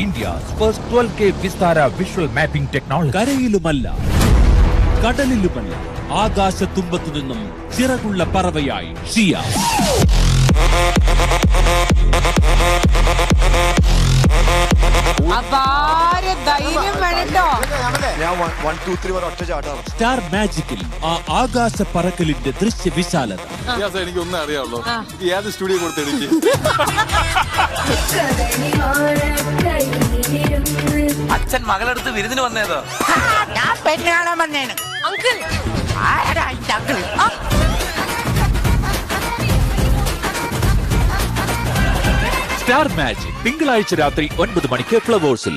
India's first 12K Vistara visual mapping technology. കരയിലുമല്ല കടലിലുമല്ല ആകാശത്തുമ്പത്തു നിന്നും ചിറകുള്ള പറവയായി ഷിയ. Star മാജിക്കിൽ ആ ആകാശ പറക്കലിന്റെ ദൃശ്യ വിശാലത. എനിക്കൊന്നും അറിയാമല്ലോ, ഏത് സ്റ്റുഡിയോ കൊടുത്തെടുക്കി. അച്ഛൻ മകളെടുത്ത് വിരുന്നിന് വന്നേതോ? സ്റ്റാർ മാജിക് തിങ്കളാഴ്ച രാത്രി 9 മണിക്ക് ഫ്ലവേഴ്സിൽ.